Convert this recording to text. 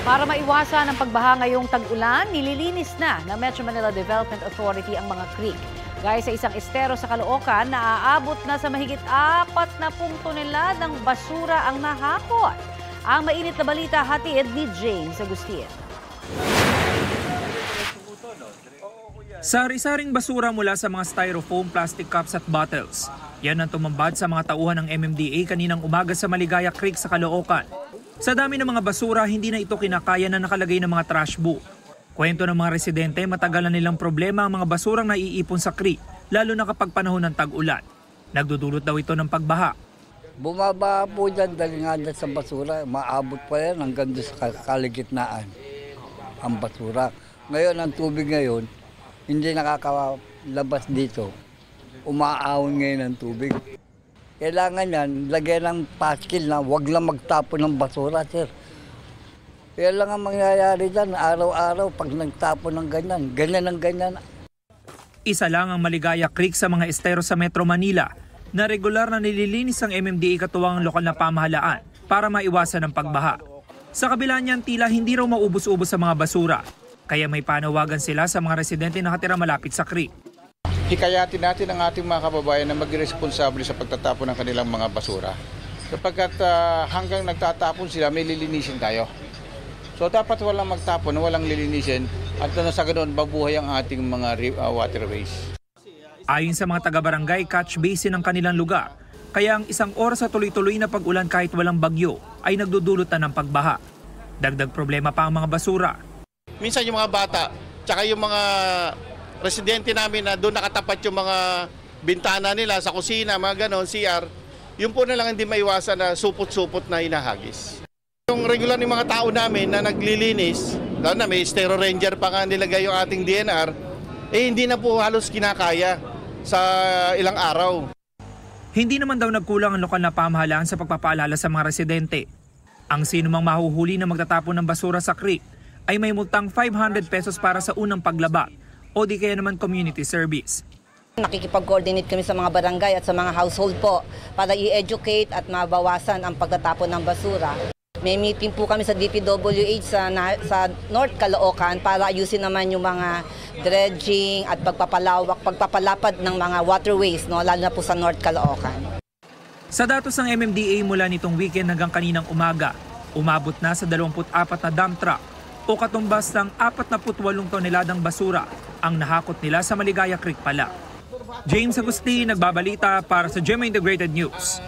Para maiwasan ang pagbaha ngayong tag-ulan, nililinis na ng Metro Manila Development Authority ang mga creek. Gaya sa isang estero sa Caloocan, naaabot na sa mahigit 40 toneladang basura ang nahakot. Ang mainit na balita hatid ni James Agustin. Sari-saring basura mula sa mga styrofoam, plastic cups at bottles. Yan ang tumambad sa mga tauhan ng MMDA kaninang umaga sa Maligaya Creek sa Caloocan. Sa dami ng mga basura, hindi na ito kinakaya na nakalagay ng mga trash book. Kwento ng mga residente, matagal na nilang problema ang mga basurang naiipon sa creek, lalo na kapag panahon ng tag-ulan. Nagdudulot daw ito ng pagbaha. Bumaba po dyan, dahil sa basura, maabot pa yan hanggang doon sa kaligitnaan ang basura. Ngayon, ang tubig ngayon, hindi nakakalabas dito. Umaahon ngayon ang tubig. Kailangan yan, lagyan ng paskil na huwag lang magtapon ng basura, sir. Kaya lang ang mangyayari dyan, araw-araw pag nagtapon ng ganyan, ganyan ang ganyan. Isa lang ang Maligaya Creek sa mga estero sa Metro Manila na regular na nililinis ang MMDA katuwang ang lokal na pamahalaan para maiwasan ang pagbaha. Sa kabila niyan, tila hindi raw maubos-ubos sa mga basura, kaya may panawagan sila sa mga residente na nakatira malapit sa creek. Hikayatin natin ang ating mga kababayan na maging responsable sa pagtatapon ng kanilang mga basura. Sapagkat hanggang nagtatapon sila, may lilinisin tayo. So dapat walang magtapon, walang lilinisin at sa ganoon babuhay ang ating mga waterways. Ayon sa mga taga-barangay, catch basin ang kanilang lugar. Kaya ang isang oras sa tuloy-tuloy na pag-ulan kahit walang bagyo ay nagdudulot na ng pagbaha. Dagdag problema pa ang mga basura. Minsan yung mga bata, tsaka yung mga residente namin na doon nakatapat yung mga bintana nila sa kusina, mga ganon, CR, yun po na lang hindi maiwasan na supot-supot na hinahagis. Yung regular ng mga tao namin na naglilinis, lalo na may Stero Ranger pa nga nilagay yung ating DNR, hindi na po halos kinakaya sa ilang araw. Hindi naman daw nagkulang ang lokal na pamahalaan sa pagpapaalala sa mga residente. Ang sinumang mahuhuli na magtatapon ng basura sa creek ay may multang 500 pesos para sa unang paglaba o di kaya naman community service. Nakikipag-coordinate kami sa mga barangay at sa mga household po para i-educate at mabawasan ang pagtatapon ng basura. May meeting po kami sa DPWH sa North Caloocan para ayusin naman yung mga dredging at pagpapalapad ng mga waterways, no, lalo na po sa North Caloocan. Sa datos ng MMDA mula nitong weekend hanggang kaninang umaga, umabot na sa 24 na dump truck o katumbas ng 48 toneladang basura ang nahakot nila sa Maligaya Creek pala. James Agustin, nagbabalita para sa GMA Integrated News.